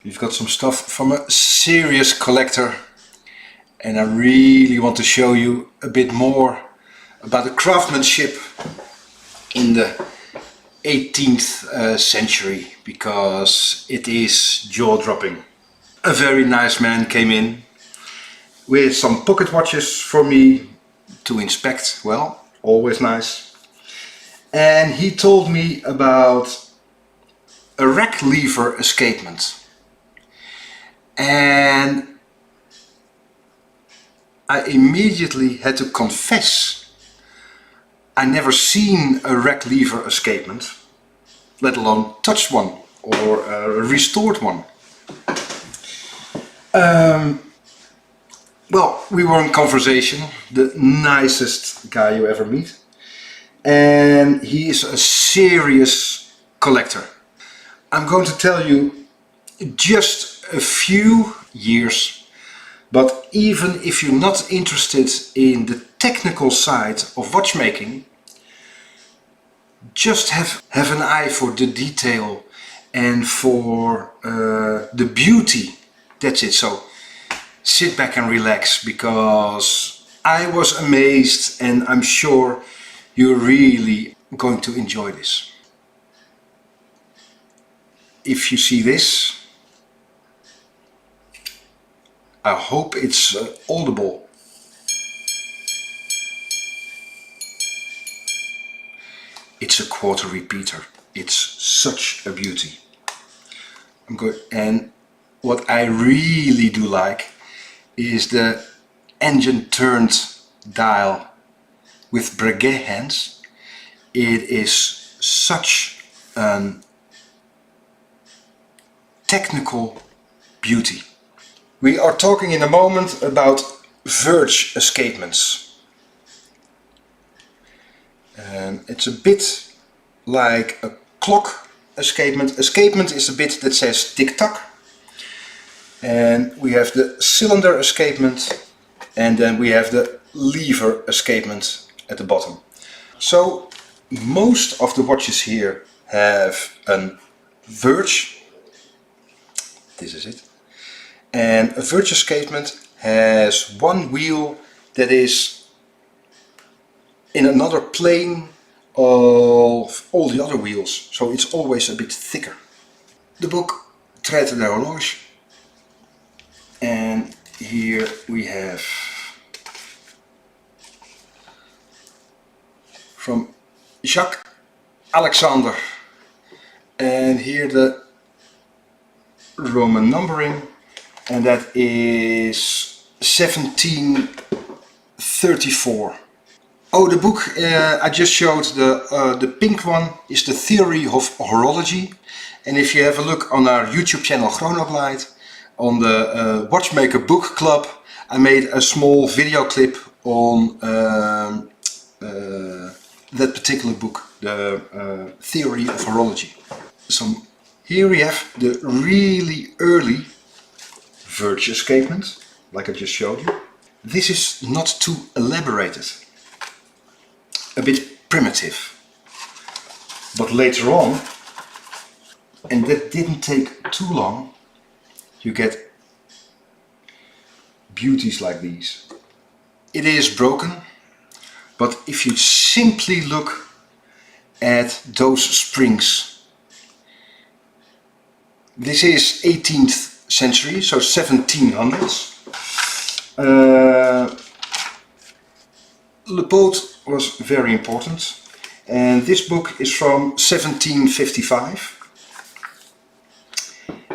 We've got some stuff from a serious collector, and I really want to show you a bit more about the craftsmanship in the 18th century, because it is jaw-dropping. A very nice man came in with some pocket watches for me to inspect. Well, always nice. And he told me about a rack lever escapement. And I immediately had to confess, I never seen a rack lever escapement, let alone touched one or restored one. Well, we were in conversation, the nicest guy you ever meet, and he is a serious collector. I'm going to tell you just a few years, but even if you're not interested in the technical side of watchmaking, just have an eye for the detail and for the beauty. That's it. So sit back and relax, because I was amazed, and I'm sure you're really going to enjoy this. If you see this, I hope it's audible. It's a quarter repeater. It's such a beauty. I'm good. And what I really do like is the engine turned dial with Breguet hands. It is such a technical beauty. We are talking in a moment about verge escapements. It's a bit like a clock escapement. Escapement is a bit that says tick-tock. And we have the cylinder escapement, and then we have the lever escapement at the bottom. So most of the watches here have a verge. This is it. And a verge escapement has one wheel that is in another plane of all the other wheels, so it's always a bit thicker. The book Traite de Horloge, and here we have from Jacques Alexander, and here the Roman numbering, and that is 1734. Oh, the book I just showed, the pink one, is the Theory of Horology. And if you have a look on our YouTube channel Chronoglide, on the Watchmaker Book Club, I made a small video clip on that particular book, the Theory of Horology. So here we have the really early verge escapement, like I just showed you. This is not too elaborated, a bit primitive. But later on, and that didn't take too long, you get beauties like these. It is broken, but if you simply look at those springs, this is 18th century, so 1700s. Le Pot was very important, and this book is from 1755.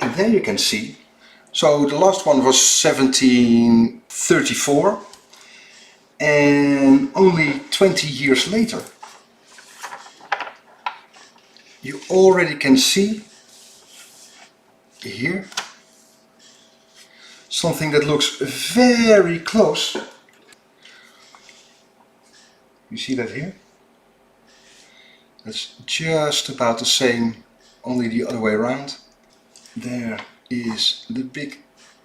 And there you can see, so the last one was 1734, and only 20 years later you already can see here something that looks very close. You see that here? That's just about the same, only the other way around. There is the big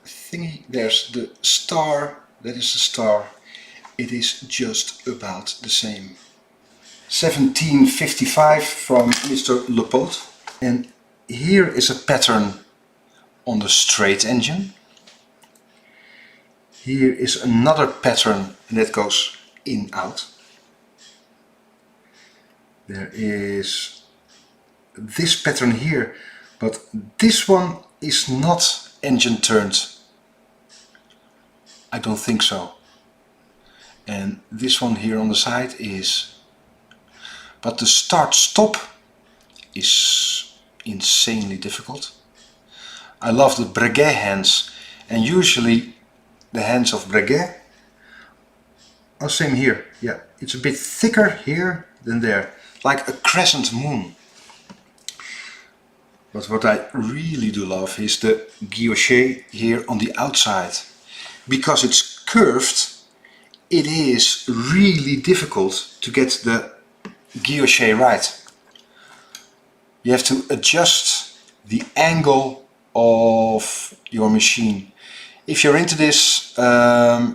thingy, there's the star, that is the star. It is just about the same. 1755 from Mr. Le Pot. And here is a pattern on the straight engine. Here is another pattern that goes in out. There is this pattern here, but this one is not engine turned. I don't think so. And this one here on the side is. But the start stop is insanely difficult. I love the Breguet hands, and usually the hands of Breguet are same here. Yeah, it's a bit thicker here than there, like a crescent moon. But what I really do love is the guilloche here on the outside. Because it's curved, it is really difficult to get the guilloche right. You have to adjust the angle of your machine. If you're into this, I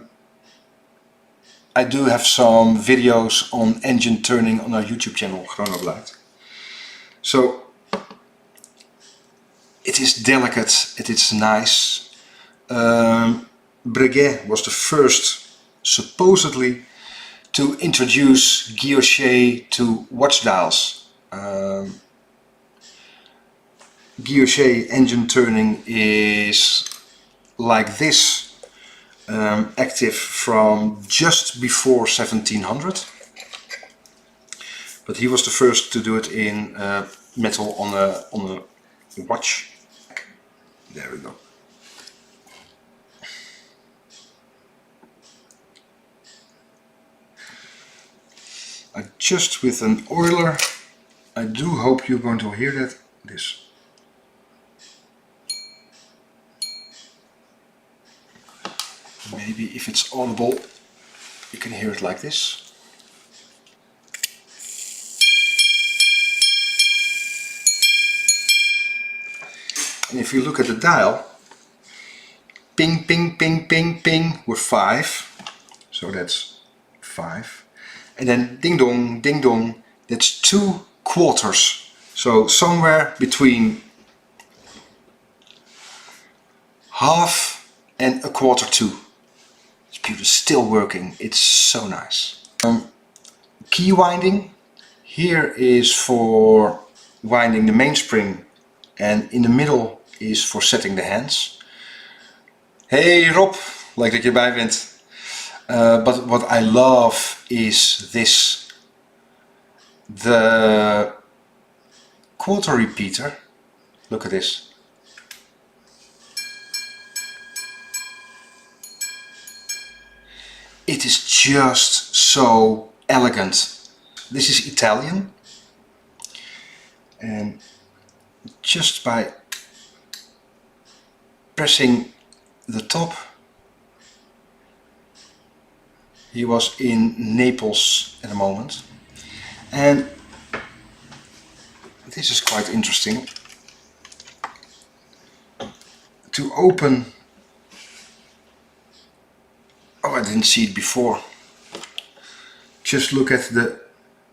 do have some videos on engine turning on our YouTube channel, Chronoglide. So it is delicate, it is nice. Breguet was the first, supposedly, to introduce guilloche to watch dials. Guilloche engine turning is like this, active from just before 1700. But he was the first to do it in metal on a watch. There we go. Just with an oiler, I do hope you're going to hear that. This. Maybe if it's audible, you can hear it like this. And if you look at the dial, ping, ping, ping, ping, ping, we're 5. So that's 5. And then ding dong, that's 2 quarters. So somewhere between half and a quarter to. This computer is still working, it's so nice. Key winding. Here is for winding the mainspring, and in the middle is for setting the hands. Hey Rob, leuk dat je erbij bent. But what I love is this. The quarter repeater. Look at this. It is just so elegant. This is Italian. And just by pressing the top. He was in Naples at the moment, and this is quite interesting. To open, oh, I didn't see it before. Just look at the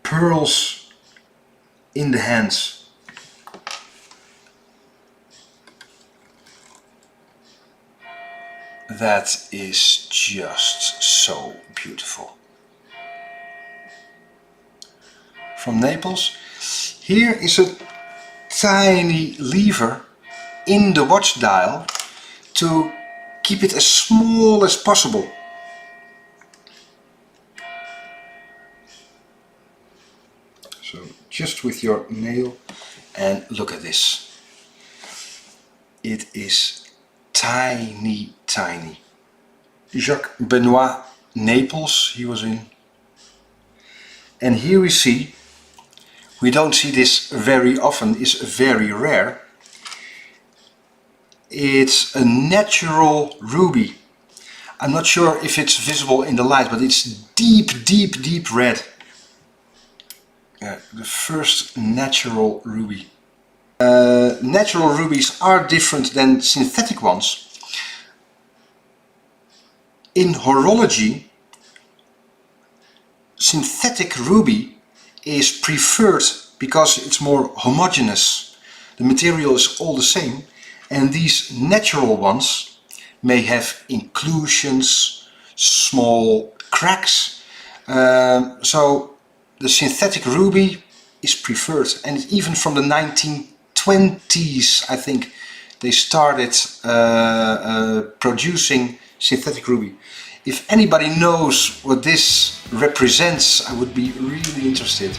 pearls in the hands. That is just so beautiful. From Naples. Here is a tiny lever in the watch dial to keep it as small as possible. So just with your nail, and look at this. It is tiny, tiny. Jacques Benoit, Naples, he was in. And here we see, we don't see this very often, it's very rare. It's a natural ruby. I'm not sure if it's visible in the light, but it's deep, deep, deep red. The first natural ruby. Natural rubies are different than synthetic ones. In horology, synthetic ruby is preferred because it's more homogeneous. The material is all the same, And these natural ones may have inclusions, small cracks. So the synthetic ruby is preferred, and even from the 1920s I think they started producing synthetic ruby. If anybody knows what this represents, I would be really interested.